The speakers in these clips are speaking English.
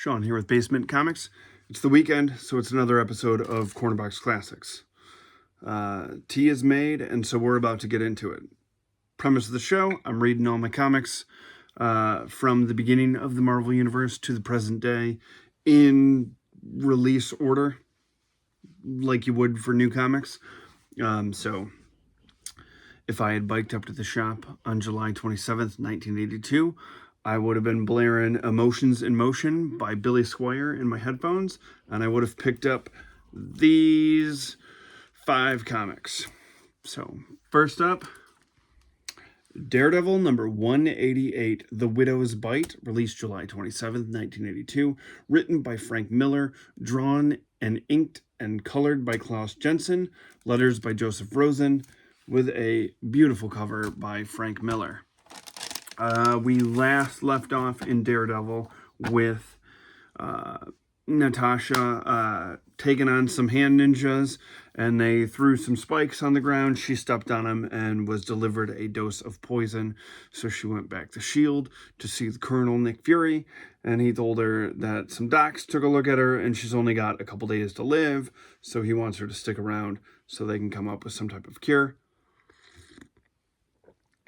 Sean here with BaseMint Comics. It's the weekend, so it's another episode of Cornerbox Classics. Tea is made, and so we're about to get into it. Premise of the show, I'm reading all my comics from the beginning of the Marvel Universe to the present day in release order, like you would for new comics. So if I had biked up to the shop on July 27th, 1982, I would have been blaring Emotions in Motion by Billy Squier in my headphones, and I would have picked up these 5 comics. So, first up, Daredevil number 188, The Widow's Bite, released July 27th, 1982, written by Frank Miller, drawn and inked and colored by Klaus Jensen, letters by Joseph Rosen, with a beautiful cover by Frank Miller. We last left off in Daredevil with Natasha taking on some hand ninjas, and they threw some spikes on the ground. She stepped on them and was delivered a dose of poison. So she went back to S.H.I.E.L.D. to see the Colonel, Nick Fury, and he told her that some docs took a look at her and she's only got a couple days to live. So he wants her to stick around so they can come up with some type of cure.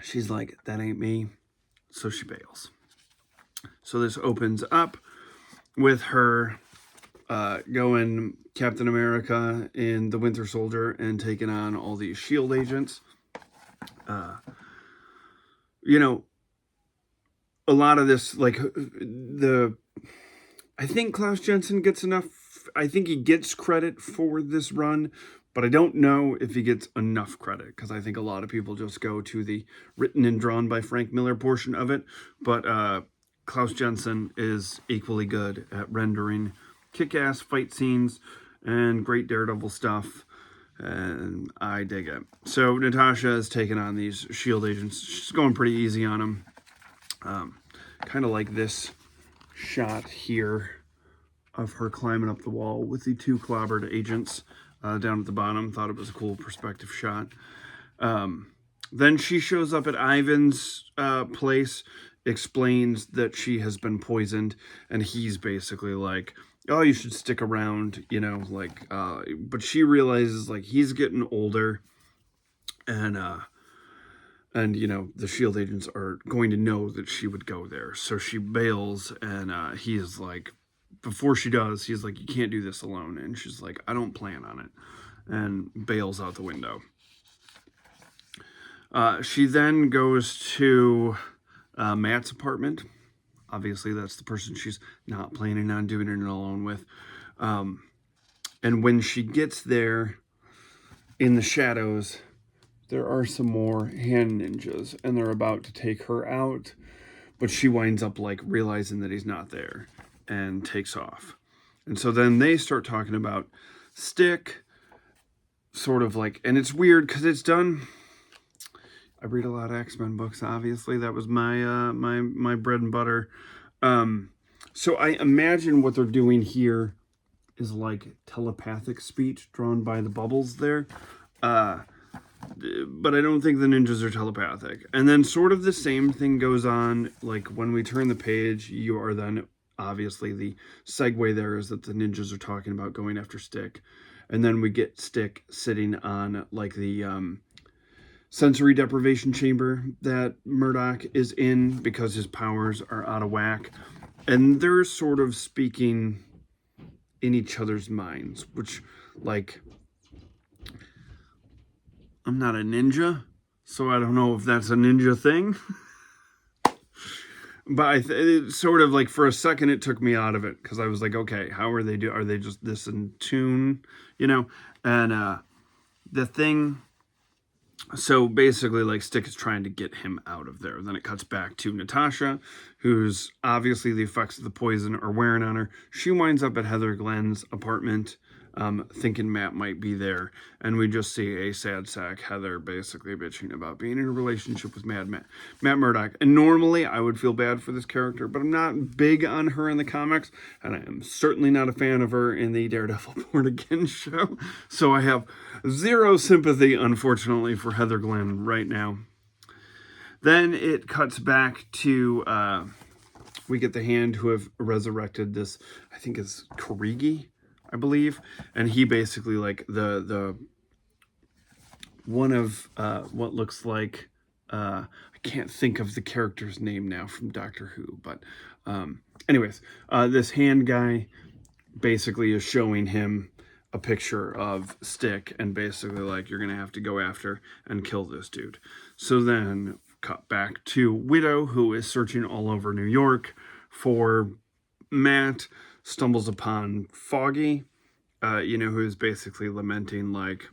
She's like, that ain't me. So she bails. So this opens up with her going Captain America in The Winter Soldier and taking on all these S.H.I.E.L.D. agents. You know, a lot of this, like, I think Klaus Jensen gets enough, I think he gets credit for this run, but I don't know if he gets enough credit, because I think a lot of people just go to the written and drawn by Frank Miller portion of it. But Klaus Jensen is equally good at rendering kick-ass fight scenes and great Daredevil stuff, and I dig it. So Natasha is taking on these S.H.I.E.L.D. agents. She's going pretty easy on them. Kind of like this shot here of her climbing up the wall with the 2 clobbered agents down at the bottom. Thought it was a cool perspective shot. Then she shows up at Ivan's place, explains that she has been poisoned, and he's basically like, oh, you should stick around, you know, like, but she realizes, like, he's getting older, and you know, the S.H.I.E.L.D. agents are going to know that she would go there. So she bails, and he's like, before she does, he's like, you can't do this alone. And she's like, I don't plan on it. And bails out the window. She then goes to Matt's apartment. Obviously, that's the person she's not planning on doing it alone with. And when she gets there, in the shadows, there are some more hand ninjas. And they're about to take her out. But she winds up, like, realizing that he's not there, and takes off. And so then they start talking about Stick, sort of like, and it's weird because it's done. I read a lot of X-Men books, obviously. That was my my bread and butter. So I imagine what they're doing here is like telepathic speech drawn by the bubbles there. But I don't think the ninjas are telepathic. And then sort of the same thing goes on, like when we turn the page, you are then, obviously the segue there is that the ninjas are talking about going after Stick. And then we get Stick sitting on, like, the sensory deprivation chamber that Murdoch is in because his powers are out of whack. And they're sort of speaking in each other's minds, which, like, I'm not a ninja, so I don't know if that's a ninja thing. But it sort of, like, for a second, it took me out of it, because I was like, okay, how are they are they just this in tune, you know? And the thing, so basically, like, Stick is trying to get him out of there. Then it cuts back to Natasha, who's obviously the effects of the poison are wearing on her. She winds up at Heather Glenn's apartment, thinking Matt might be there, and we just see a sad sack Heather basically bitching about being in a relationship with Matt Murdock. And normally I would feel bad for this character, but I'm not big on her in the comics, and I am certainly not a fan of her in the Daredevil Born Again show, so I have zero sympathy, unfortunately, for Heather Glenn right now. Then it cuts back to we get the Hand who have resurrected this, I think is Karigi, I believe. And he basically, like, the one of what looks like, I can't think of the character's name now from Doctor Who, but anyways, this Hand guy basically is showing him a picture of Stick and basically like, you're gonna have to go after and kill this dude. So then cut back to Widow, who is searching all over New York for Matt, stumbles upon Foggy, who's basically lamenting, like,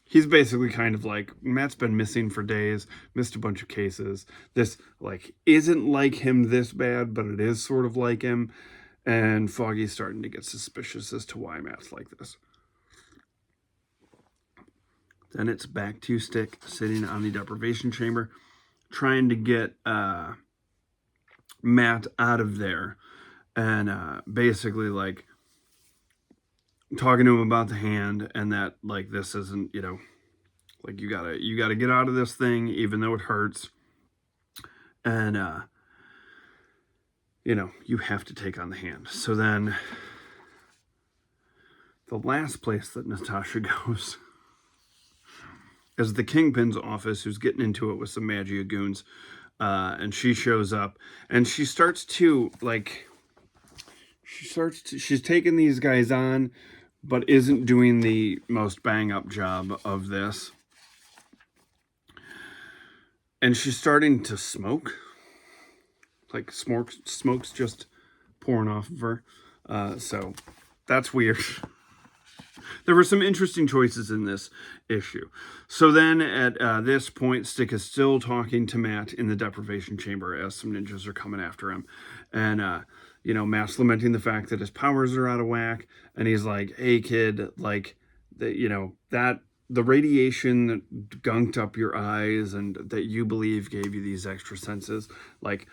he's basically kind of like, Matt's been missing for days, missed a bunch of cases. This, like, isn't like him this bad, but it is sort of like him. And Foggy's starting to get suspicious as to why Matt's like this. Then it's back to Stick sitting on the deprivation chamber, trying to get Matt out of there. And basically, like, talking to him about the Hand and that, like, this isn't, like, you gotta get out of this thing, even though it hurts. And, you have to take on the Hand. So then the last place that Natasha goes is the Kingpin's office, who's getting into it with some Magia goons. And she shows up and she starts to, like, she's taking these guys on, but isn't doing the most bang up job of this. And she's starting to smoke. Like, smoke's just pouring off of her. So that's weird. There were some interesting choices in this issue. So then at this point, Stick is still talking to Matt in the deprivation chamber as some ninjas are coming after him. And, Matt's lamenting the fact that his powers are out of whack. And he's like, hey, kid, like, that the radiation that gunked up your eyes and that you believe gave you these extra senses, like,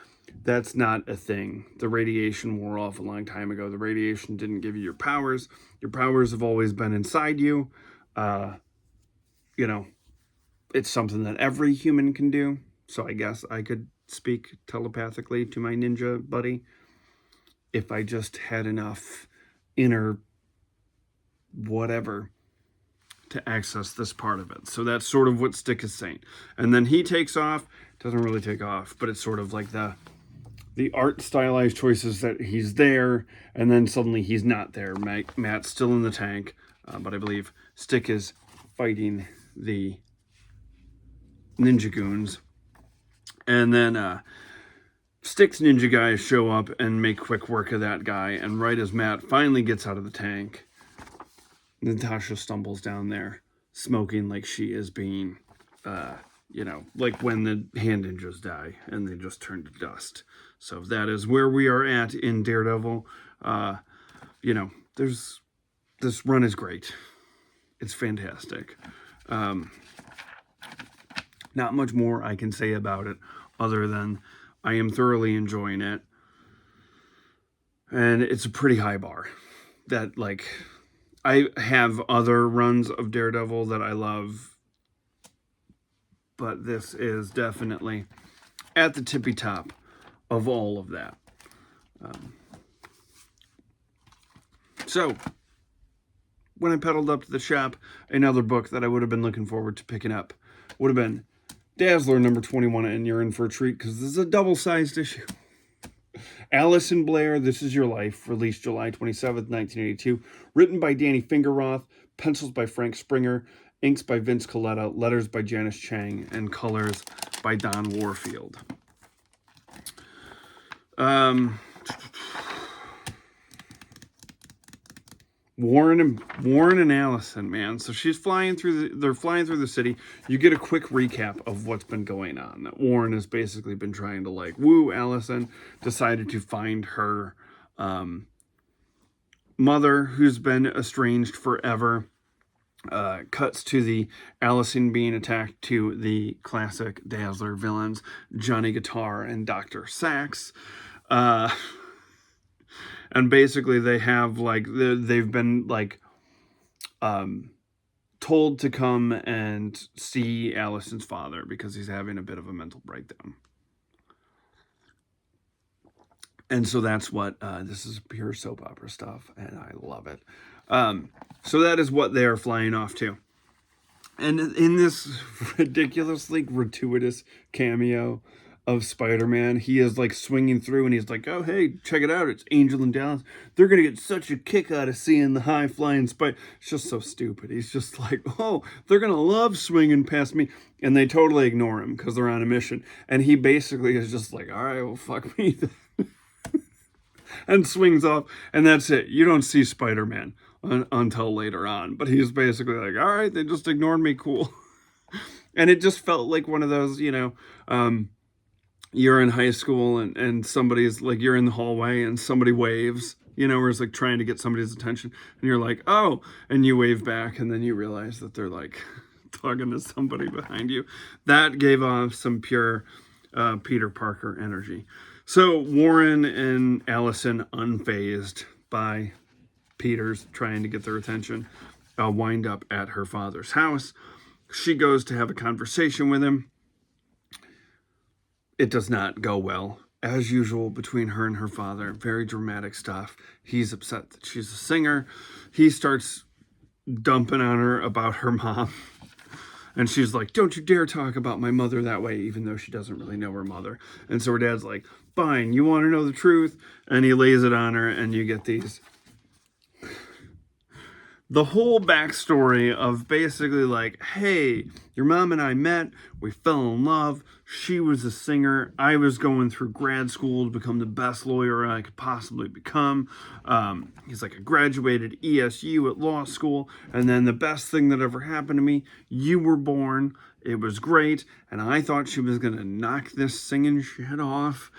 that's not a thing. The radiation wore off a long time ago. The radiation didn't give you your powers. Your powers have always been inside you. It's something that every human can do. So I guess I could speak telepathically to my ninja buddy if I just had enough inner whatever to access this part of it. So that's sort of what Stick is saying. And then he takes off. Doesn't really take off, but it's sort of like the art stylized choices that he's there, and then suddenly he's not there. Matt's still in the tank, but I believe Stick is fighting the ninja goons. And then Stick's ninja guys show up and make quick work of that guy, and right as Matt finally gets out of the tank, Natasha stumbles down there, smoking like she is being, like when the Hand ninjas die and they just turn to dust. So that is where we are at in Daredevil. This run is great. It's fantastic. Not much more I can say about it other than I am thoroughly enjoying it. And it's a pretty high bar. That, like, I have other runs of Daredevil that I love, but this is definitely at the tippy top of all of that. So, when I pedaled up to the shop, another book that I would have been looking forward to picking up would have been Dazzler number 21, and you're in for a treat because this is a double-sized issue. Allison Blair, This Is Your Life, released July 27th, 1982. Written by Danny Fingerroth, pencils by Frank Springer, inks by Vince Coletta, letters by Janice Chang, and colors by Don Warfield. Warren and Allison, man. So they're flying through the city. You get a quick recap of what's been going on. Warren has basically been trying to, like, woo Allison, decided to find her mother, who's been estranged forever. Cuts to the Allison being attacked to the classic Dazzler villains, Johnny Guitar and Dr. Sax. And basically they have, like, they've been, like, told to come and see Allison's father because he's having a bit of a mental breakdown. And so that's what, this is pure soap opera stuff, and I love it. So that is what they are flying off to. And in this ridiculously gratuitous cameo of Spider-Man, he is like swinging through and he's like, oh, hey, check it out. It's Angel and Dallas. They're going to get such a kick out of seeing the high-flying Spider. It's just so stupid. He's just like, oh, they're going to love swinging past me. And they totally ignore him because they're on a mission. And he basically is just like, all right, well, fuck me then. And swings off. And that's it. You don't see Spider-Man until later on. But he's basically like, all right, they just ignored me. Cool. And it just felt like one of those, you know, you're in high school and somebody's like, you're in the hallway and somebody waves, you know, or is like trying to get somebody's attention. And you're like, oh, and you wave back. And then you realize that they're like talking to somebody behind you. That gave off some pure Peter Parker energy. So Warren and Allison, unfazed by Peter's trying to get their attention, wind up at her father's house. She goes to have a conversation with him. It does not go well, as usual, between her and her father. Very dramatic stuff. He's upset that she's a singer. He starts dumping on her about her mom. And she's like, don't you dare talk about my mother that way, even though she doesn't really know her mother. And so her dad's like, fine, you want to know the truth? And he lays it on her, and you get these. The whole backstory of basically like, hey, your mom and I met, we fell in love, she was a singer, I was going through grad school to become the best lawyer I could possibly become. He's like, I graduated ESU at law school, and then the best thing that ever happened to me, you were born, it was great, and I thought she was going to knock this singing shit off,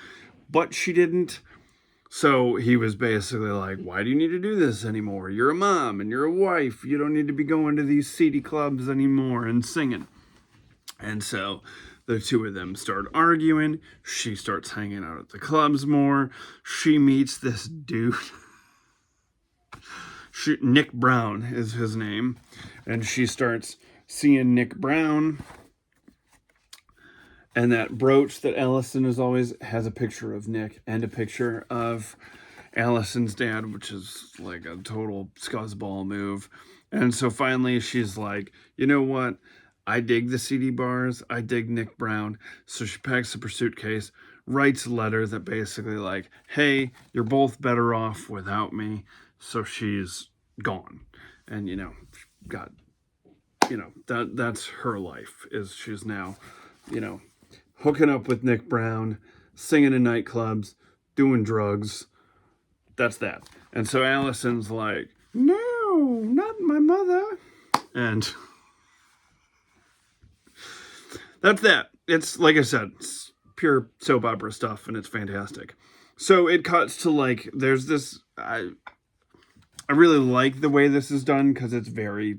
but she didn't. So he was basically like, why do you need to do this anymore? You're a mom and you're a wife. You don't need to be going to these seedy clubs anymore and singing. And so the two of them start arguing. She starts hanging out at the clubs more. She meets this dude. Nick Brown is his name. And she starts seeing Nick Brown. And that brooch that Allison is always has a picture of Nick and a picture of Allison's dad, which is like a total scuzzball move. And so finally she's like, you know what? I dig the CD bars. I dig Nick Brown. So she packs up her suitcase, writes a letter that basically like, hey, you're both better off without me. So she's gone. And, you know, God, you know, that's her life is she's now, you know, hooking up with Nick Brown, singing in nightclubs, doing drugs. That's that. And so Allison's like, no, not my mother. And that's that. It's, like I said, it's pure soap opera stuff, and it's fantastic. So it cuts to, like, there's this... I really like the way this is done, because it's very,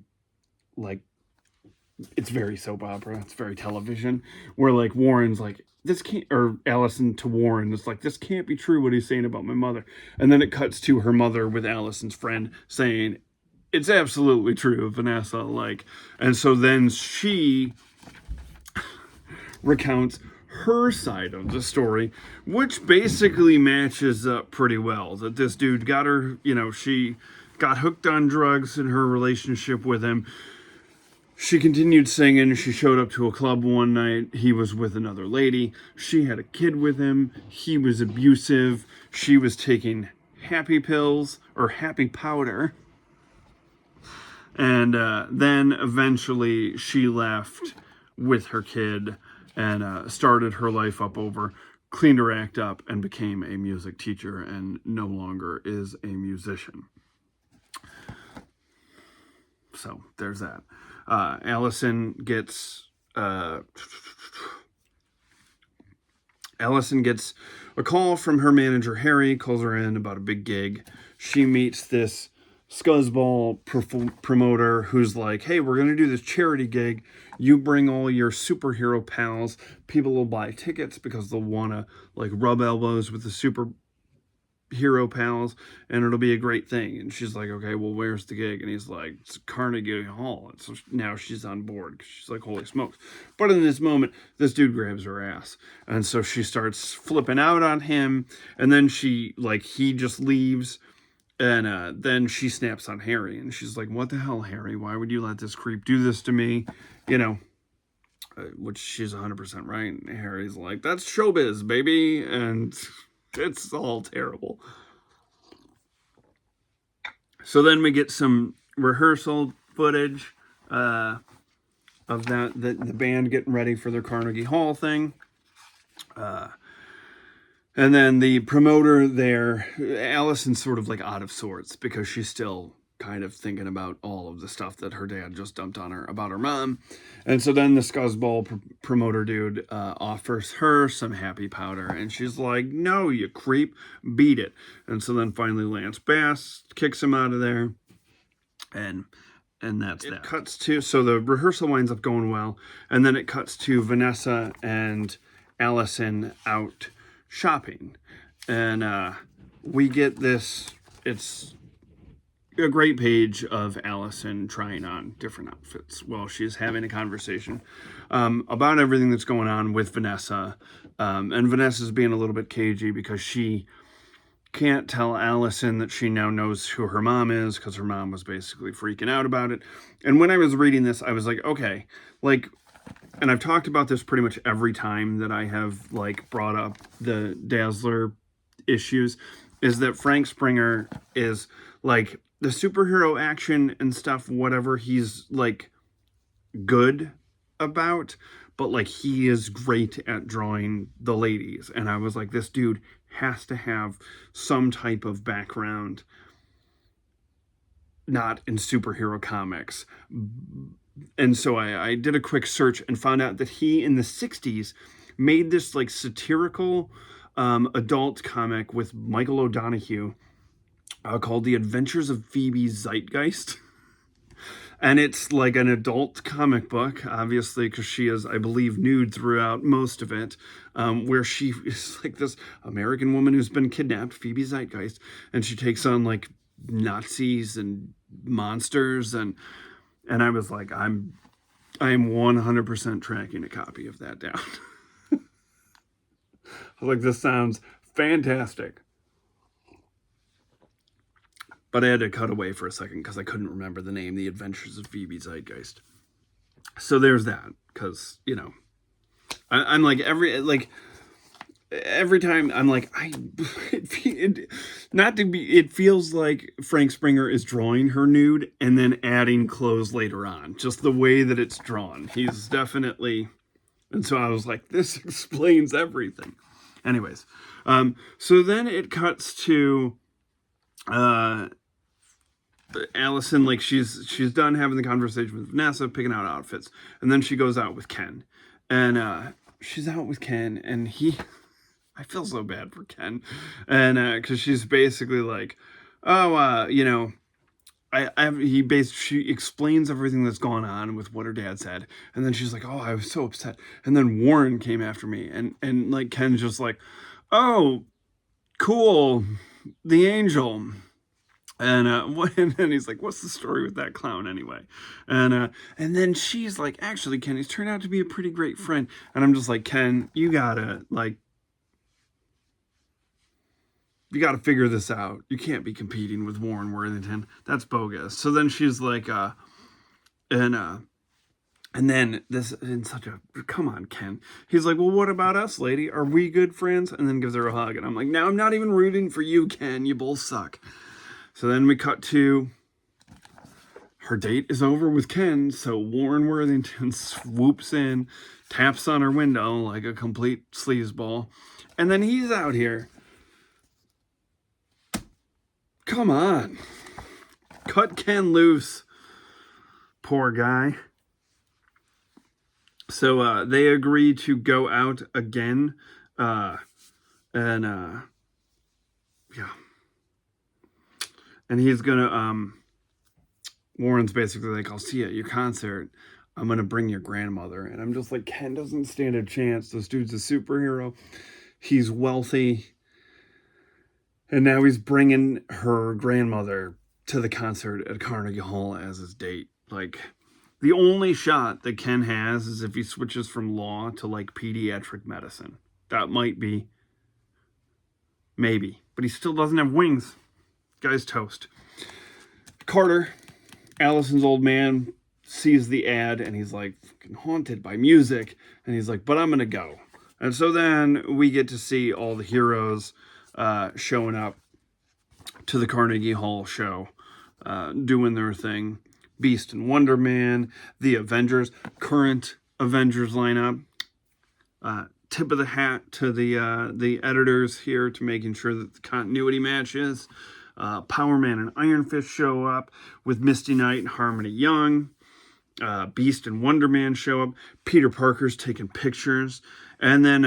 like... It's very soap opera. It's very television. Where, like, Warren's like, this can't... Or Allison to Warren is like, this can't be true what he's saying about my mother. And then it cuts to her mother with Allison's friend saying, it's absolutely true, Vanessa. Like, and so then she recounts her side of the story, which basically matches up pretty well. That this dude got her, you know, she got hooked on drugs in her relationship with him. She continued singing. She showed up to a club one night. He was with another lady. She had a kid with him. He was abusive. She was taking happy pills or happy powder. And then eventually she left with her kid and started her life up over, cleaned her act up, and became a music teacher and no longer is a musician. So there's that. Allison gets a call from her manager, Harry, calls her in about a big gig. She meets this scuzzball promoter who's like, hey, we're going to do this charity gig. You bring all your superhero pals. People will buy tickets because they'll want to, like, rub elbows with the hero pals, and it'll be a great thing. And she's like, okay, well, where's the gig? And he's like, it's Carnegie Hall. And so now she's on board, because she's like, holy smokes. But in this moment, this dude grabs her ass, and so she starts flipping out on him, and then he just leaves. And then she snaps on Harry, and she's like, what the hell, Harry? Why would you let this creep do this to me? Which she's 100% right. And Harry's like, that's showbiz, baby. And it's all terrible. So then we get some rehearsal footage of the band getting ready for their Carnegie Hall thing. And then the promoter there, Allison's sort of like out of sorts, because she's still kind of thinking about all of the stuff that her dad just dumped on her about her mom. And so then the scuzzball promoter dude offers her some happy powder, and she's like, no, you creep, beat it. And so then finally Lance Bass kicks him out of there, and that's that. It cuts to, so the rehearsal winds up going well, and then it cuts to Vanessa and Allison out shopping, and we get this, it's a great page of Allison trying on different outfits while she's having a conversation about everything that's going on with Vanessa. And Vanessa's being a little bit cagey because she can't tell Allison that she now knows who her mom is, because her mom was basically freaking out about it. And when I was reading this, I was like, okay, like, and I've talked about this pretty much every time that I have like brought up the Dazzler issues, is that Frank Springer is like the superhero action and stuff, whatever he's like good about, but like he is great at drawing the ladies. And I was like, this dude has to have some type of background not in superhero comics. And so I did a quick search and found out that he in the 60s made this like satirical adult comic with Michael O'Donoghue called The Adventures of Phoebe Zeitgeist. And it's like an adult comic book, obviously, because she is, I believe, nude throughout most of it, where she is like this American woman who's been kidnapped, Phoebe Zeitgeist, and she takes on like Nazis and monsters, and I was like, I am 100% tracking a copy of that down. I was like, this sounds fantastic. But I had to cut away for a second because I couldn't remember the name, The Adventures of Phoebe Zeitgeist. So there's that, because, you know, I'm like, every time I'm like, it feels like Frank Springer is drawing her nude and then adding clothes later on. Just the way that it's drawn. He's definitely, and so I was like, this explains everything. Anyways, so then it cuts to Allison, like she's done having the conversation with Vanessa, picking out outfits, and then she goes out with Ken, and she's out with Ken, and I feel so bad for Ken, and because she's basically like, oh, you know, she explains everything that's gone on with what her dad said, and then she's like, oh, I was so upset, and then Warren came after me, and like Ken's just like, oh, cool, the angel. And then he's like, what's the story with that clown anyway? And then she's like, actually, Ken, he's turned out to be a pretty great friend. And I'm just like, Ken, you gotta figure this out. You can't be competing with Warren Worthington. That's bogus. So then she's like, and then this, in such a, come on, Ken. He's like, well, what about us, lady? Are we good friends? And then gives her a hug. And I'm like, no, I'm not even rooting for you, Ken. You both suck. So then we cut to her date is over with Ken, so Warren Worthington swoops in, taps on her window like a complete sleazeball, and then he's out here. Come on. Cut Ken loose. Poor guy. So they agree to go out again, and yeah. And he's gonna, Warren's basically like, I'll see you at your concert. I'm gonna bring your grandmother. And I'm just like, Ken doesn't stand a chance. This dude's a superhero. He's wealthy. And now he's bringing her grandmother to the concert at Carnegie Hall as his date. Like, the only shot that Ken has is if he switches from law to, like, pediatric medicine. That might be. Maybe. But he still doesn't have wings. Guy's toast. Carter, Allison's old man, sees the ad and he's like fucking haunted by music. And he's like, but I'm going to go. And so then we get to see all the heroes showing up to the Carnegie Hall show, doing their thing. Beast and Wonder Man, the Avengers, current Avengers lineup. Tip of the hat to the editors here to making sure that the continuity matches. Power Man and Iron Fist show up with Misty Knight and Harmony Young. Beast and Wonder Man show up. Peter Parker's taking pictures, and then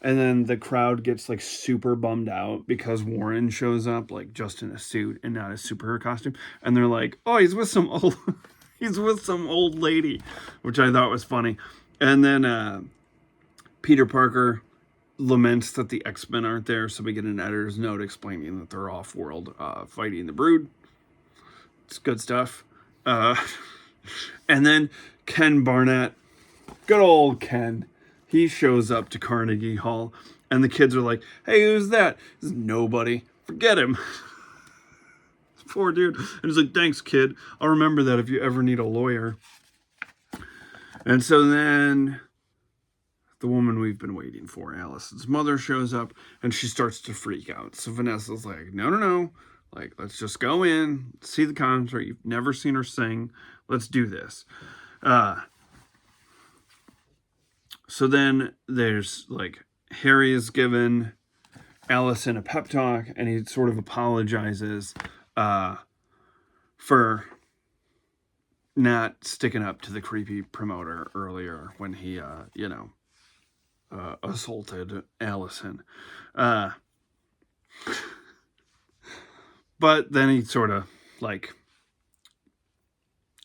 the crowd gets like super bummed out because Warren shows up like just in a suit and not a superhero costume, and they're like, "Oh, he's with some old lady," which I thought was funny. And then Peter Parker laments that the X-Men aren't there, so we get an editor's note explaining that they're off-world fighting the Brood. It's good stuff. And then Ken Barnett, good old Ken, he shows up to Carnegie Hall, and the kids are like, hey, who's that? This is nobody. Forget him. Poor dude. And he's like, thanks, kid. I'll remember that if you ever need a lawyer. And so then the woman we've been waiting for, Allison's mother, shows up, and she starts to freak out. So Vanessa's like, no. Like, let's just go in, see the concert. You've never seen her sing. Let's do this. So then there's, like, Harry is given Allison a pep talk, and he sort of apologizes for not sticking up to the creepy promoter earlier when he, assaulted Allison. But then he sort of, like,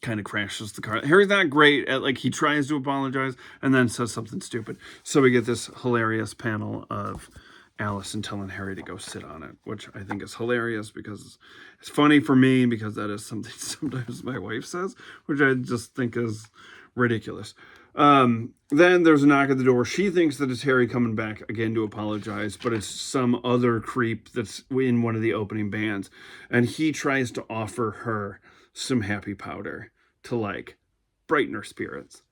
kind of crashes the car. Harry's not great at, like, he tries to apologize and then says something stupid. So we get this hilarious panel of Allison telling Harry to go sit on it, which I think is hilarious because it's funny for me because that is something sometimes my wife says, which I just think is ridiculous. Then there's a knock at the door. She thinks that it's Harry coming back again to apologize, but it's some other creep that's in one of the opening bands. And he tries to offer her some happy powder to, like, brighten her spirits.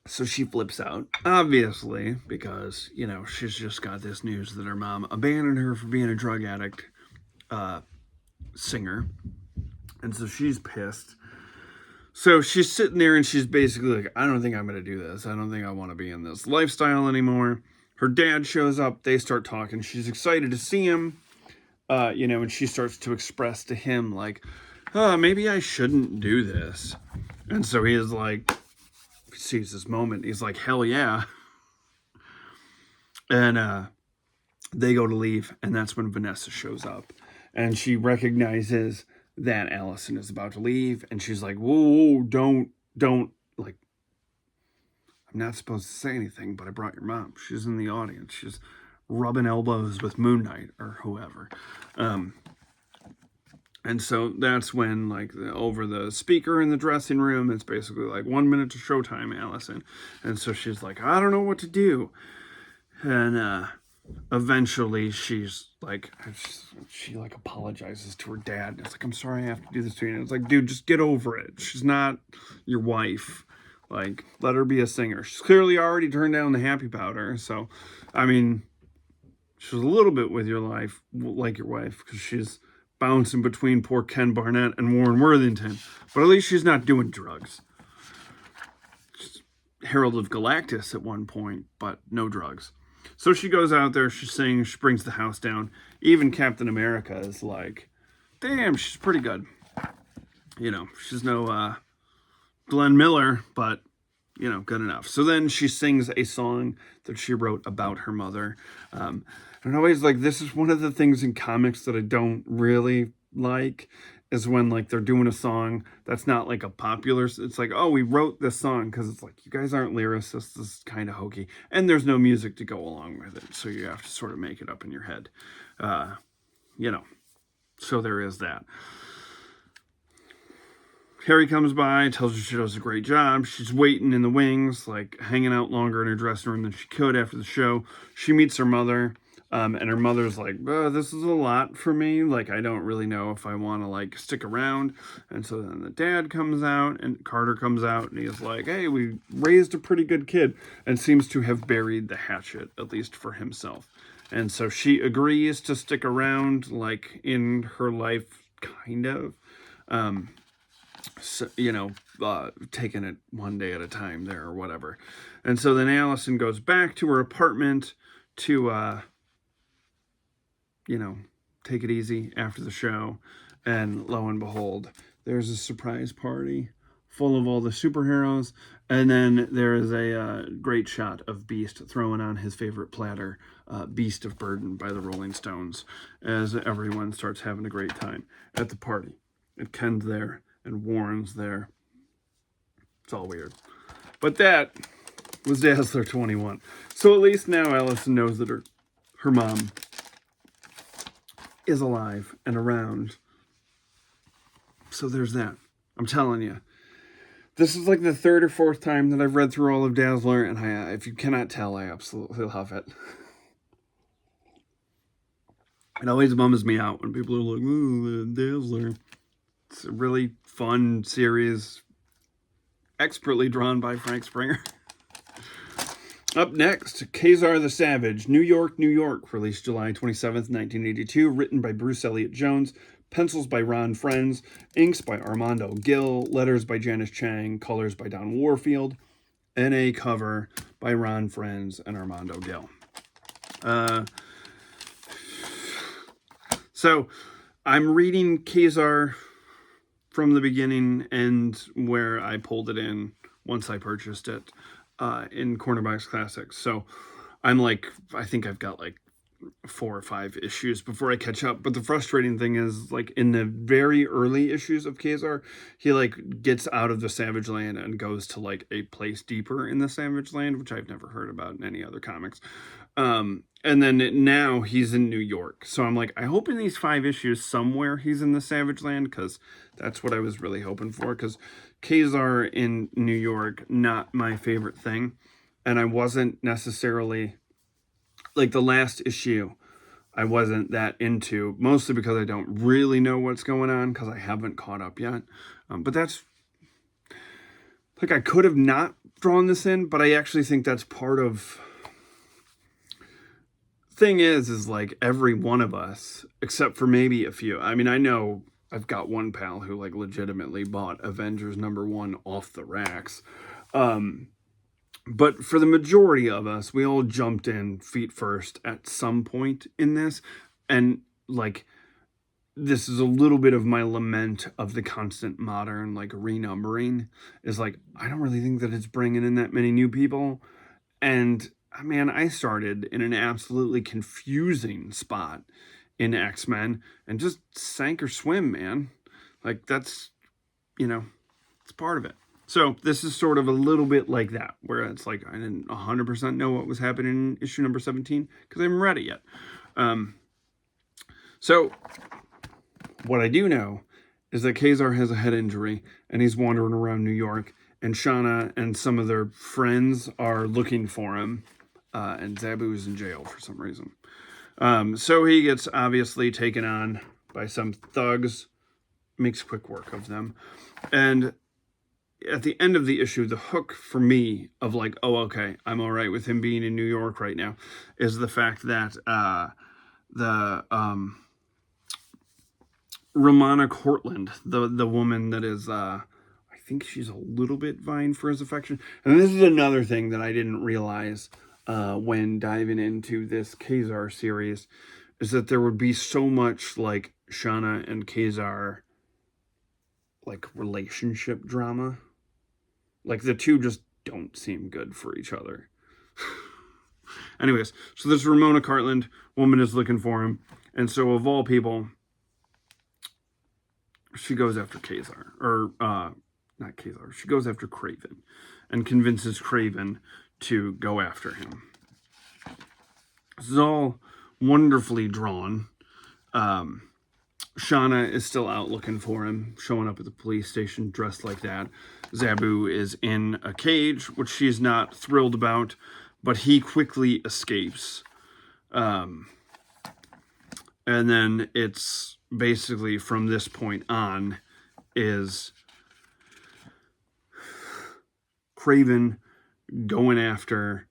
So she flips out, obviously, because, she's just got this news that her mom abandoned her for being a drug addict singer. And so she's pissed. So she's sitting there and she's basically like, I don't think I'm going to do this. I don't think I want to be in this lifestyle anymore. Her dad shows up. They start talking. She's excited to see him, and she starts to express to him, like, maybe I shouldn't do this. And so he is like, he sees this moment. He's like, hell yeah. And they go to leave. And that's when Vanessa shows up. And she recognizes that Allison is about to leave, and she's like, whoa, don't, like, I'm not supposed to say anything, but I brought your mom. She's in the audience. She's rubbing elbows with Moon Knight or whoever. And so that's when, like, over the speaker in the dressing room, it's basically like 1 minute to showtime, Allison. And so she's like, I don't know what to do. And, eventually she's like, she like apologizes to her dad. It's like, I'm sorry I have to do this to you. And it's like, dude, just get over it. She's not your wife. Like, let her be a singer. She's clearly already turned down the happy powder. So, I mean, she's a little bit with your life, like your wife, because she's bouncing between poor Ken Barnett and Warren Worthington. But at least she's not doing drugs. She's Herald of Galactus at one point, but no drugs. So she goes out there, she sings, she brings the house down. Even Captain America is like, damn, she's pretty good. She's no Glenn Miller, but, good enough. So then she sings a song that she wrote about her mother. And always, like, this is one of the things in comics that I don't really like, is when like they're doing a song that's not like a popular, it's like, oh, we wrote this song, because it's like, you guys aren't lyricists, this is kind of hokey, and there's no music to go along with it, so you have to sort of make it up in your head, you know, so there is that. Harry comes by, tells her she does a great job. She's waiting in the wings, like hanging out longer in her dressing room than she could after the show. She meets her mother, and her mother's like, this is a lot for me. Like, I don't really know if I want to, like, stick around. And so then the dad comes out, and Carter comes out, and he's like, hey, we raised a pretty good kid, and seems to have buried the hatchet, at least for himself. And so she agrees to stick around, like, in her life, kind of. So, you know, taking it one day at a time there or whatever. And so then Allison goes back to her apartment to, you know, take it easy after the show. And lo and behold, there's a surprise party full of all the superheroes. And then there is a great shot of Beast throwing on his favorite platter, Beast of Burden by the Rolling Stones, as everyone starts having a great time at the party. And Ken's there, and Warren's there. It's all weird. But that was Dazzler 21. So at least now Allison knows that her mom is alive and around. So there's that. I'm telling you. This is like the third or fourth time that I've read through all of Dazzler, and if you cannot tell, I absolutely love it. It always bums me out when people are like, ooh, Dazzler. It's a really fun series, expertly drawn by Frank Springer. Up next, Ka-zar the Savage, New York, New York, released July 27th, 1982, written by Bruce Elliott Jones, pencils by Ron Frenz, inks by Armando Gil, letters by Janice Chang, colors by Don Warfield, and a cover by Ron Frenz and Armando Gil. So, I'm reading Ka-zar from the beginning and where I pulled it in once I purchased it in Cornerbox Classics. So I'm like, I think I've got like 4 or 5 issues before I catch up. But the frustrating thing is, like, in the very early issues of Ka-zar, he like gets out of the Savage Land and goes to like a place deeper in the Savage Land, which I've never heard about in any other comics. And then now he's in New York. So I'm like, I hope in these 5 issues somewhere he's in the Savage Land, because that's what I was really hoping for. Because Ka-zar in New York, not my favorite thing. And I wasn't necessarily, like, the last issue, I wasn't that into, mostly because I don't really know what's going on, because I haven't caught up yet. But that's, like, I could have not drawn this in, but I actually think that's part of, thing is like, every one of us, except for maybe a few, I mean, I know I've got one pal who like legitimately bought Avengers #1 off the racks. But for the majority of us, we all jumped in feet first at some point in this. And like, this is a little bit of my lament of the constant modern like renumbering, is like, I don't really think that it's bringing in that many new people. And man, I started in an absolutely confusing spot in X-Men and just sank or swim, man. Like, that's, you know, it's part of it. So this is sort of a little bit like that, where it's like, I didn't 100% know what was happening in issue number 17 because I haven't read it yet. So what I do know is that Ka-zar has a head injury and he's wandering around New York, and Shauna and some of their friends are looking for him. And Zabu's in jail for some reason. So he gets obviously taken on by some thugs, makes quick work of them. And at the end of the issue, the hook for me of like, oh, okay, I'm all right with him being in New York right now, is the fact that Romana Cortland, the woman that is, I think she's a little bit vying for his affection. And this is another thing that I didn't realize when diving into this Ka-zar series, is that there would be so much like Shauna and Ka-zar like relationship drama. Like, the two just don't seem good for each other. Anyways, so this Ramona Cartland woman is looking for him. And so of all people, she goes after Ka-zar, or not Ka-zar. She goes after Kraven, and convinces Kraven to go after him. This is all wonderfully drawn. Shauna is still out looking for him, showing up at the police station dressed like that. Zabu is in a cage, which she's not thrilled about, but he quickly escapes. And then it's basically from this point on is Kraven going after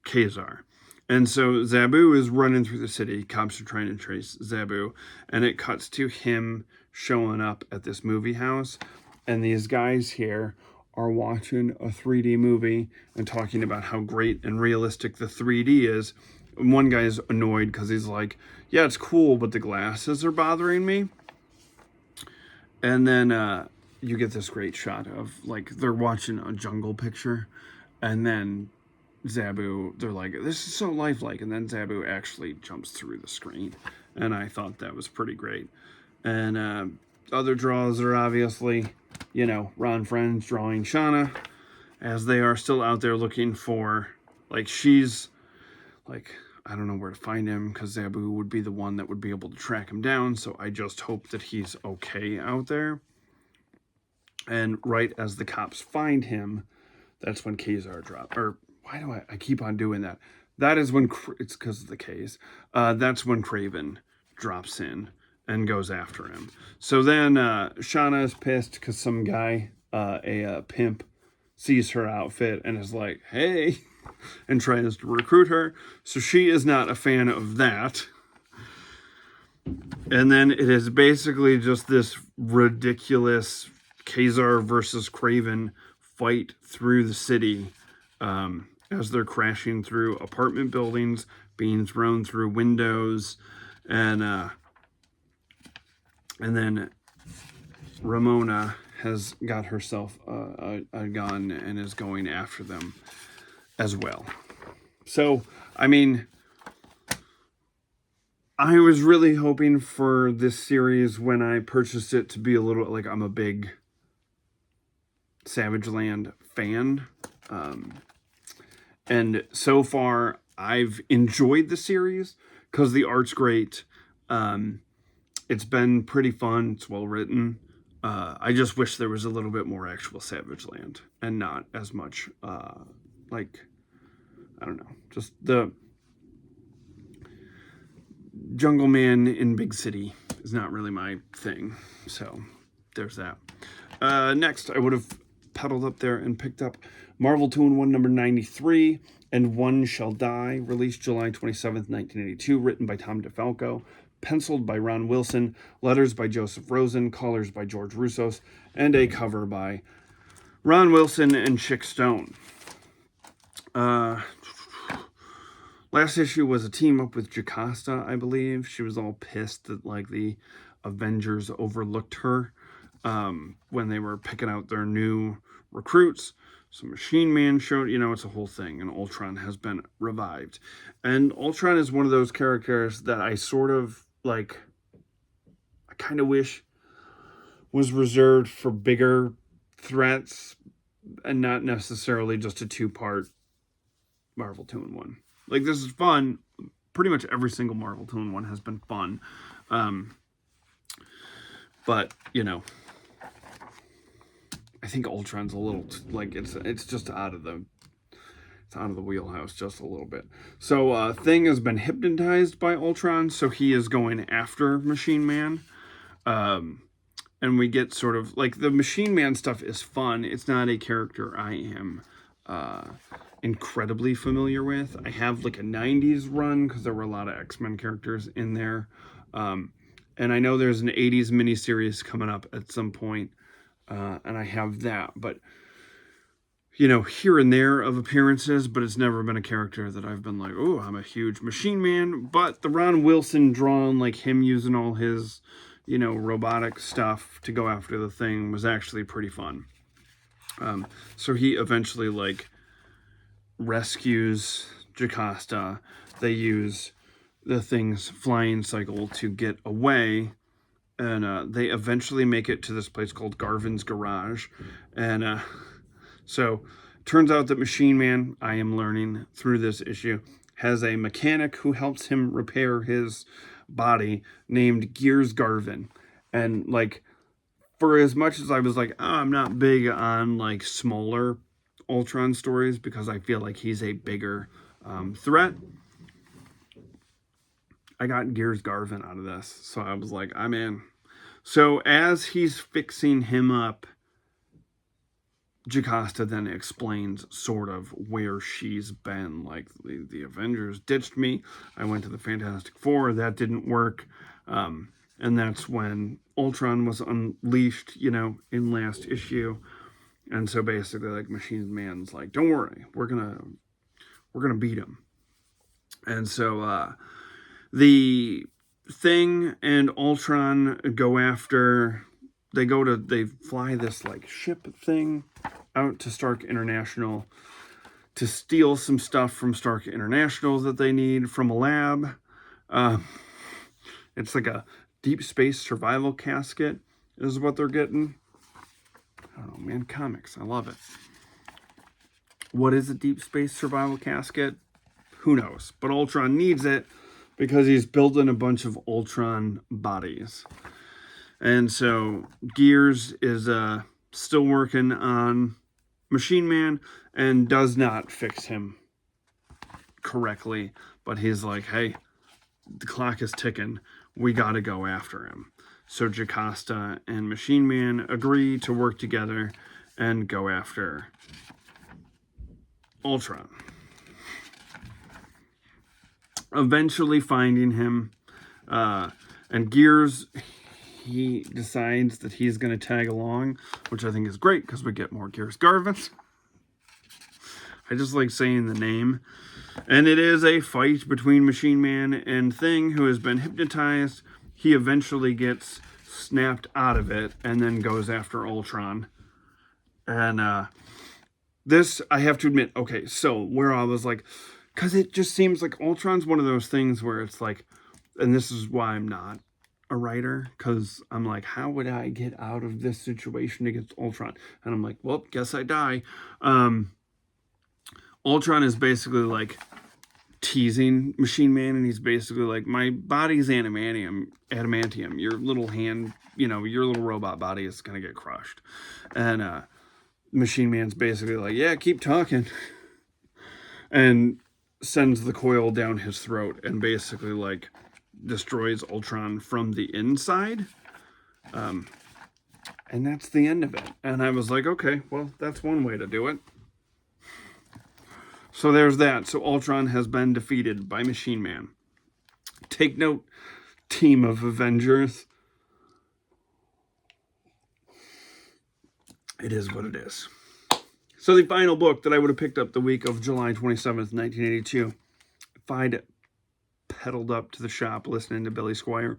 Ka-zar. And so Zabu is running through the city. Cops are trying to trace Zabu. And it cuts to him showing up at this movie house. And these guys here are watching a 3D movie and talking about how great and realistic the 3D is. And one guy's annoyed because he's like, yeah, it's cool, but the glasses are bothering me. And then you get this great shot of, like, they're watching a jungle picture. And then Zabu, they're like, this is so lifelike. And then Zabu actually jumps through the screen. And I thought that was pretty great. And other draws are obviously, you know, Ron Friends drawing Shauna, as they are still out there looking for, like, she's, like, I don't know where to find him, because Zabu would be the one that would be able to track him down, so I just hope that he's okay out there. And right as the cops find him, that's when Ka-zar drops. Or, why do I keep on doing that? That is when, it's because of the K's. That's when Kraven drops in and goes after him. So then Shauna is pissed because some guy, a pimp, sees her outfit and is like, hey, and tries to recruit her. So she is not a fan of that. And then it is basically just this ridiculous Ka-zar versus Kraven fight through the city as they're crashing through apartment buildings, being thrown through windows, and then Ramona has got herself a gun and is going after them as well. So, I mean, I was really hoping for this series when I purchased it to be a little, like, I'm a big Savage Land fan. And so far, I've enjoyed the series because the art's great. It's been pretty fun. It's well written. I just wish there was a little bit more actual Savage Land and not as much, like, I don't know, just the Jungle Man in Big City is not really my thing. So there's that. Next, I would have pedaled up there and picked up Marvel 2-in-1 number 93 and One Shall Die, released July 27th, 1982, written by Tom DeFalco, penciled by Ron Wilson, letters by Joseph Rosen, colors by George Roussos, and a cover by Ron Wilson and Chick Stone. Last issue was a team up with Jocasta, I believe. She was all pissed that, like, the Avengers overlooked her when they were picking out their new recruits. So Machine Man showed, you know, it's a whole thing, and Ultron has been revived. And Ultron is one of those characters that I sort of, like, I kind of wish was reserved for bigger threats and not necessarily just a two-part Marvel 2-in-1. Like, this is fun. Pretty much every single Marvel 2-in-1 has been fun. But, you know, I think Ultron's a little, like, it's just out of the wheelhouse just a little bit. So, Thing has been hypnotized by Ultron, so he is going after Machine Man. And we get sort of, like, the Machine Man stuff is fun. It's not a character I am incredibly familiar with. I have, like, a 90s run because there were a lot of X-Men characters in there. And I know there's an 80s miniseries coming up at some point, and I have that. But, you know, here and there of appearances, but it's never been a character that I've been like, oh, I'm a huge Machine Man. But the Ron Wilson drawn, like, him using all his, you know, robotic stuff to go after the Thing was actually pretty fun. So he eventually, like, rescues Jocasta. They use the Thing's flying cycle to get away, and they eventually make it to this place called Garvin's Garage. And so turns out that Machine Man, I am learning through this issue, has a mechanic who helps him repair his body named Gears Garvin. And like, for as much as I was like, oh, I'm not big on like smaller Ultron stories because I feel like he's a bigger threat, I got Gears Garvin out of this. So I was like, I'm in. So as he's fixing him up, Jocasta then explains sort of where she's been. Like, the Avengers ditched me. I went to the Fantastic Four. That didn't work. And that's when Ultron was unleashed, you know, in last issue. And so basically, like, Machine Man's like, don't worry, we're gonna beat him. And so the Thing and Ultron go after, they fly this like ship thing out to Stark International to steal some stuff from Stark International that they need from a lab. It's like a deep space survival casket is what they're getting. I don't know, man, comics, I love it. What is a deep space survival casket? Who knows? But Ultron needs it because he's building a bunch of Ultron bodies. And so Gears is still working on Machine Man and does not fix him correctly. But he's like, hey, the clock is ticking. We got to go after him. So Jocasta and Machine Man agree to work together and go after Ultron. Eventually finding him, and Gears, he decides that he's going to tag along, which I think is great because we get more Gears Garvin. I just like saying the name. And it is a fight between Machine Man and Thing, who has been hypnotized. He eventually gets snapped out of it and then goes after Ultron. And this, I have to admit, okay, so where I was like, because it just seems like Ultron's one of those things where it's like, and this is why I'm not a writer, because I'm like, how would I get out of this situation against Ultron? And I'm like, well, guess I die. Ultron is basically like teasing Machine Man, and he's basically like, my body's adamantium. Your little hand, you know, your little robot body is going to get crushed. And Machine Man's basically like, yeah, keep talking. And sends the coil down his throat and basically like destroys Ultron from the inside. And that's the end of it. And I was like, okay, well, that's one way to do it. So there's that. So Ultron has been defeated by Machine Man. Take note, team of Avengers. It is what it is. So the final book that I would have picked up the week of July 27th, 1982, if I'd pedaled up to the shop listening to Billy Squire,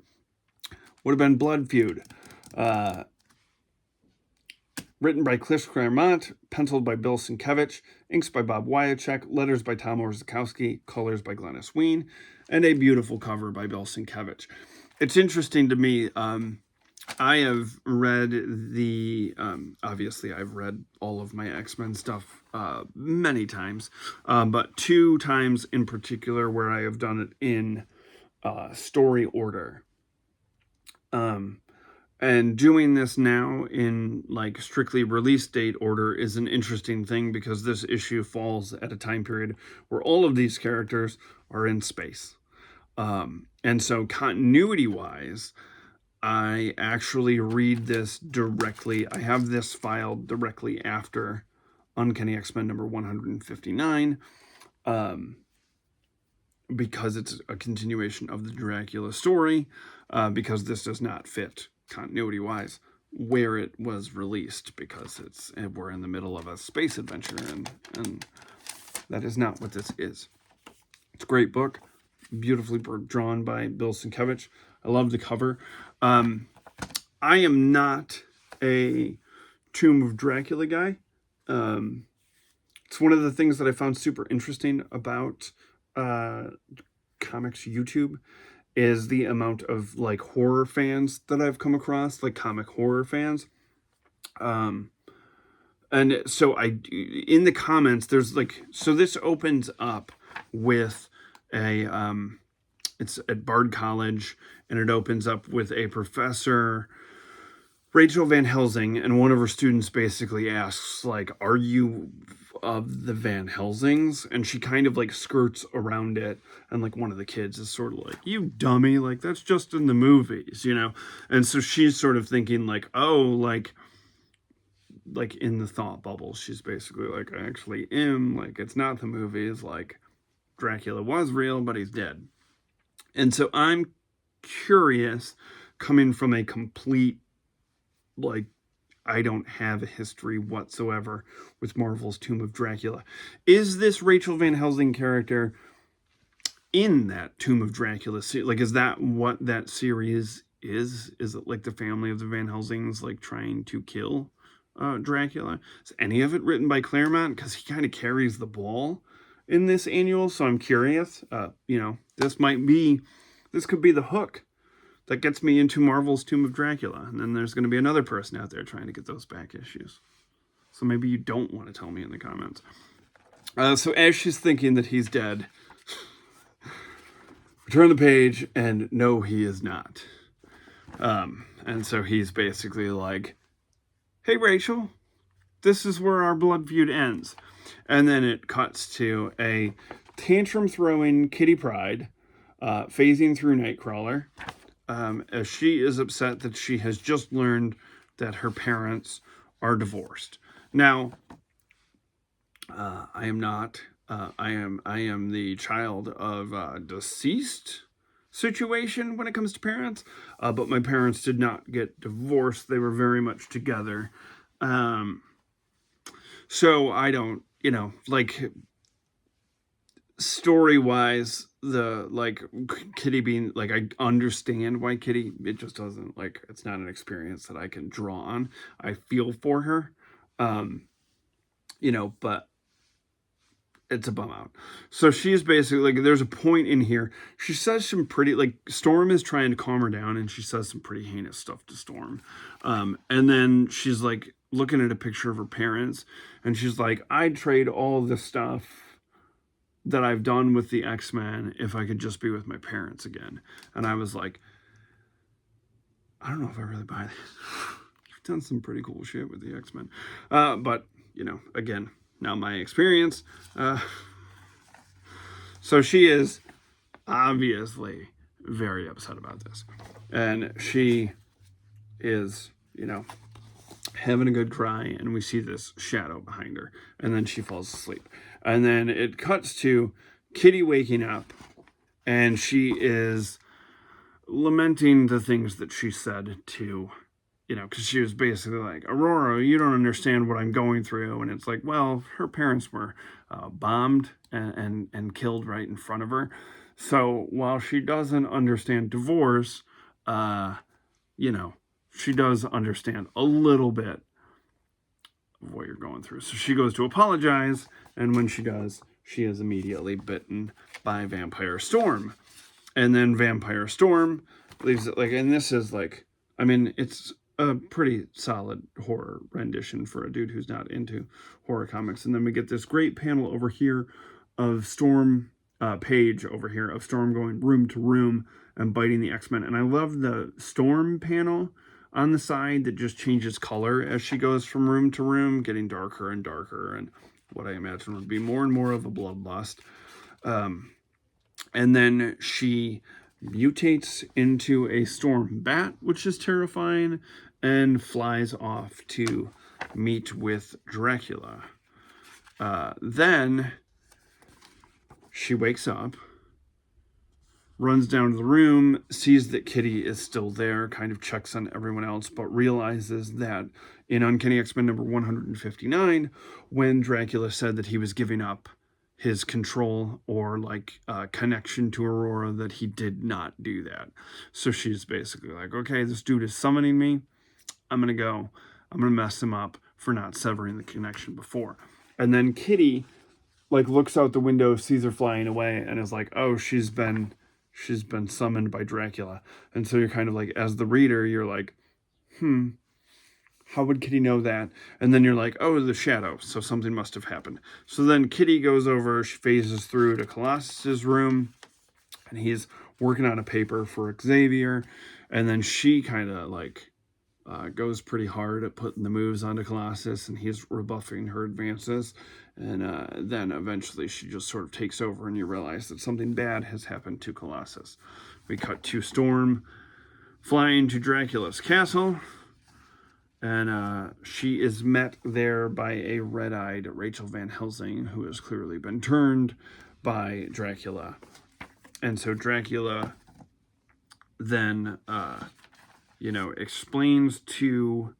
would have been Blood Feud. Written by Chris Claremont, penciled by Bill Sienkiewicz, inks by Bob Wyacek, letters by Tom Orzechowski, colors by Glennis Ween, and a beautiful cover by Bill Sienkiewicz. It's interesting to me, I have read obviously I've read all of my X-Men stuff many times, but 2 times in particular where I have done it in story order. And doing this now in like strictly release date order is an interesting thing because this issue falls at a time period where all of these characters are in space. And so continuity-wise, I actually read this directly. I have this filed directly after Uncanny X-Men number 159, because it's a continuation of the Dracula story, because this does not fit continuity-wise where it was released, because we're in the middle of a space adventure, and that is not what this is. It's a great book, beautifully drawn by Bill Sienkiewicz. I love the cover. I am not a Tomb of Dracula guy. It's one of the things that I found super interesting about comics YouTube is the amount of like horror fans that I've come across, like comic horror fans. And so in the comments, there's like, so this opens up with it's at Bard College, and it opens up with a professor, Rachel Van Helsing, and one of her students basically asks, like, are you of the Van Helsings? And she kind of like skirts around it, and like one of the kids is sort of like, you dummy, like that's just in the movies, you know? And so she's sort of thinking like, oh, like in the thought bubble, she's basically like, I actually am, like, it's not the movies, like Dracula was real, but he's dead. And so I'm curious, coming from a complete, like, I don't have a history whatsoever with Marvel's Tomb of Dracula. Is this Rachel Van Helsing character in that Tomb of Dracula? Like, is that what that series is? Is it like the family of the Van Helsings, like, trying to kill Dracula? Is any of it written by Claremont? Because he kind of carries the ball in this annual, so I'm curious. You know, this could be the hook that gets me into Marvel's Tomb of Dracula. And then there's going to be another person out there trying to get those back issues. So maybe you don't want to tell me in the comments. So as she's thinking that he's dead, we turn the page, and no, he is not. And so he's basically like, hey, Rachel, this is where our blood feud ends. And then it cuts to a tantrum-throwing Kitty Pryde phasing through Nightcrawler, as she is upset that she has just learned that her parents are divorced. Now, I am not. I am the child of a deceased situation when it comes to parents, but my parents did not get divorced. They were very much together. So I don't, you know, like, story-wise, the, like, Kitty being, like, I understand why Kitty, it just doesn't, like, it's not an experience that I can draw on. I feel for her, you know, but it's a bum out. So she's basically, like, there's a point in here, she says some pretty, like, Storm is trying to calm her down, and she says some pretty heinous stuff to Storm. And then she's, like, looking at a picture of her parents, and she's like, I'd trade all the stuff that I've done with the X-Men if I could just be with my parents again. And I was like, I don't know if I really buy this. You've done some pretty cool shit with the X-Men. But, you know, again, not my experience. So she is obviously very upset about this. And she is, you know, having a good cry, and we see this shadow behind her, and then she falls asleep. And then it cuts to Kitty waking up, and she is lamenting the things that she said to, you know, because she was basically like, Aurora, you don't understand what I'm going through. And it's like, well, her parents were bombed and killed right in front of her. So while she doesn't understand divorce, you know, she does understand a little bit of what you're going through. So she goes to apologize, and when she does, she is immediately bitten by Vampire Storm. And then Vampire Storm leaves it, like, and this is like, I mean, it's a pretty solid horror rendition for a dude who's not into horror comics. And then we get this great panel over here of Storm, page over here of Storm going room to room and biting the X-Men. And I love the Storm panel on the side that just changes color as she goes from room to room, getting darker and darker, and what I imagine would be more and more of a bloodlust. And then she mutates into a storm bat, which is terrifying, and flies off to meet with Dracula. Then she wakes up, runs down to the room, sees that Kitty is still there, kind of checks on everyone else, but realizes that in Uncanny X-Men number 159, when Dracula said that he was giving up his control or, like, connection to Aurora, that he did not do that. So she's basically like, okay, this dude is summoning me. I'm going to mess him up for not severing the connection before. And then Kitty, like, looks out the window, sees her flying away, and is like, oh, she's been she's been summoned by Dracula. And so you're kind of like, as the reader, you're like, how would Kitty know that? And then you're like, oh, the shadow, so something must have happened. So then Kitty goes over, she phases through to Colossus's room, and he's working on a paper for Xavier, and then she kind of like goes pretty hard at putting the moves onto Colossus, and he's rebuffing her advances, and then eventually she just sort of takes over, and you realize that something bad has happened to Colossus. We cut to Storm flying to Dracula's castle, and she is met there by a red-eyed Rachel Van Helsing, who has clearly been turned by Dracula. And so Dracula then, explains to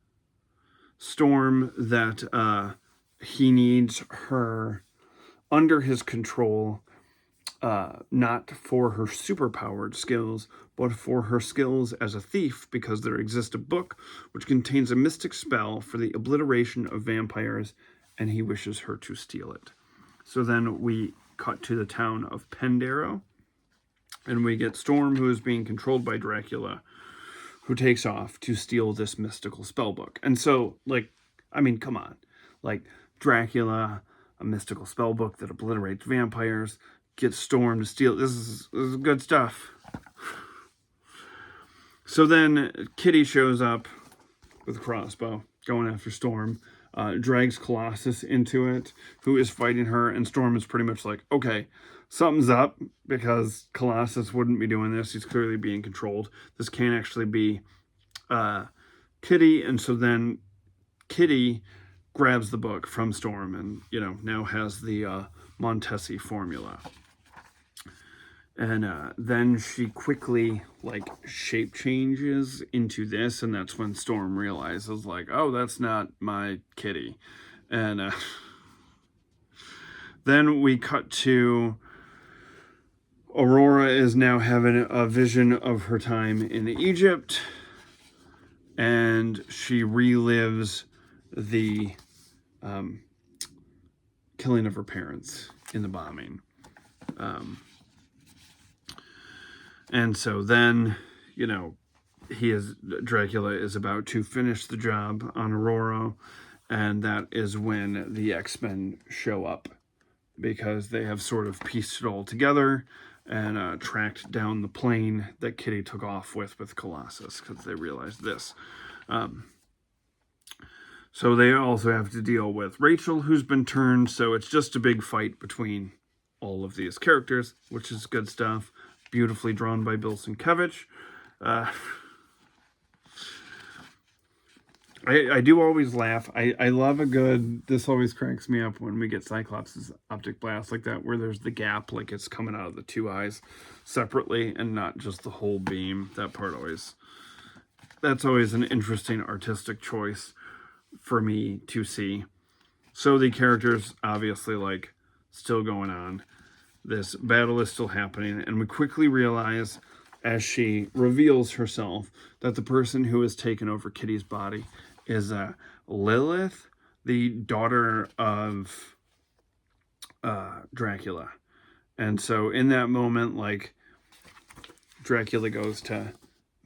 Storm that he needs her under his control, not for her superpowered skills, but for her skills as a thief, because there exists a book which contains a mystic spell for the obliteration of vampires, and he wishes her to steal it. So then we cut to the town of Pendarrow, and we get Storm, who is being controlled by Dracula, who takes off to steal this mystical spell book. And so, come on. Dracula, a mystical spell book that obliterates vampires, gets Storm to steal. This is good stuff. So then Kitty shows up with a crossbow, going after Storm, drags Colossus into it, who is fighting her, and Storm is pretty much like, okay, something's up, because Colossus wouldn't be doing this. He's clearly being controlled. This can't actually be Kitty, and so then Kitty grabs the book from Storm and, now has the Montesi formula. And then she quickly, shape changes into this, and that's when Storm realizes, oh, that's not my Kitty. And then we cut to Aurora is now having a vision of her time in Egypt, and she relives the killing of her parents in the bombing. And so then, Dracula is about to finish the job on Aurora, and that is when the X-Men show up, because they have sort of pieced it all together and tracked down the plane that Kitty took off with Colossus, because they realized this. So they also have to deal with Rachel, who's been turned, so it's just a big fight between all of these characters, which is good stuff. Beautifully drawn by Bill Sienkiewicz. I do always laugh. I love a good, this always cracks me up when we get Cyclops' optic blast like that, where there's the gap, like it's coming out of the two eyes separately and not just the whole beam. That's always an interesting artistic choice for me to see. So the characters obviously still going on. This battle is still happening, and we quickly realize, as she reveals herself, that the person who has taken over Kitty's body is Lilith, the daughter of Dracula. And so in that moment, Dracula goes to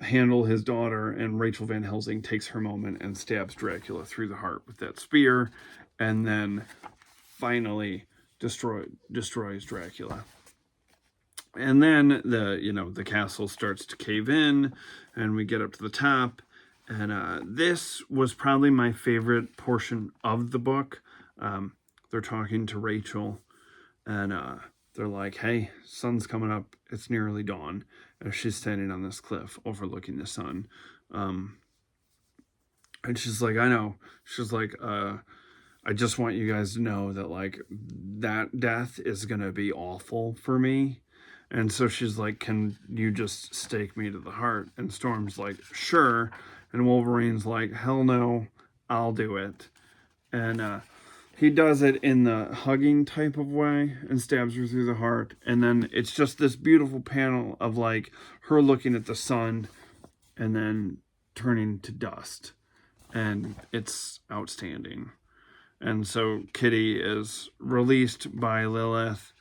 handle his daughter, and Rachel Van Helsing takes her moment and stabs Dracula through the heart with that spear, and then finally destroys Dracula. And then the castle starts to cave in, and we get up to the top, and this was probably my favorite portion of the book. They're talking to Rachel, and they're like, hey, sun's coming up, it's nearly dawn, as she's standing on this cliff overlooking the sun. And she's like, I know. She's like, I just want you guys to know that that death is gonna be awful for me. And so she's like, can you just stake me to the heart? And Storm's like, sure. And Wolverine's like, hell no, I'll do it. And he does it in the hugging type of way and stabs her through the heart. And then it's just this beautiful panel of her looking at the sun and then turning to dust. And it's outstanding. And so Kitty is released by Lilith,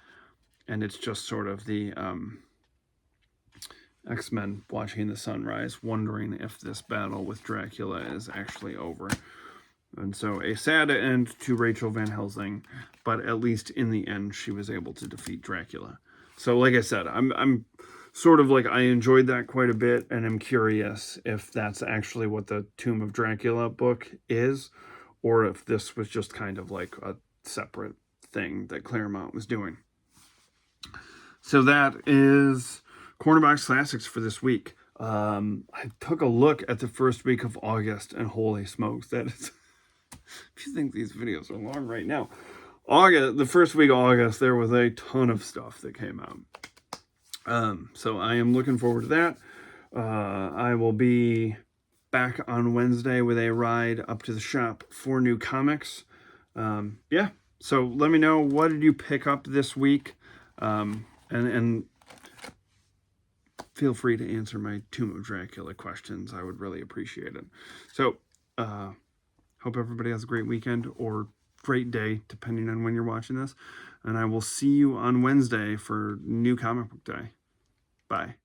and it's just sort of the X-Men watching the sunrise, wondering if this battle with Dracula is actually over. And so a sad end to Rachel Van Helsing, but at least in the end, she was able to defeat Dracula. So like I said, I'm sort of like, I enjoyed that quite a bit, and I'm curious if that's actually what the Tomb of Dracula book is, or if this was just kind of like a separate thing that Claremont was doing. So that is Cornerbox Classics for this week. I took a look at the first week of August, and holy smokes, that is... If you think these videos are long right now, the first week of August, there was a ton of stuff that came out. So I am looking forward to that. I will be back on Wednesday with a ride up to the shop for new comics. Yeah, so let me know, what did you pick up this week? And feel free to answer my Tomb of Dracula questions. I would really appreciate it. So, hope everybody has a great weekend or great day, depending on when you're watching this. And I will see you on Wednesday for New Comic Book Day. Bye.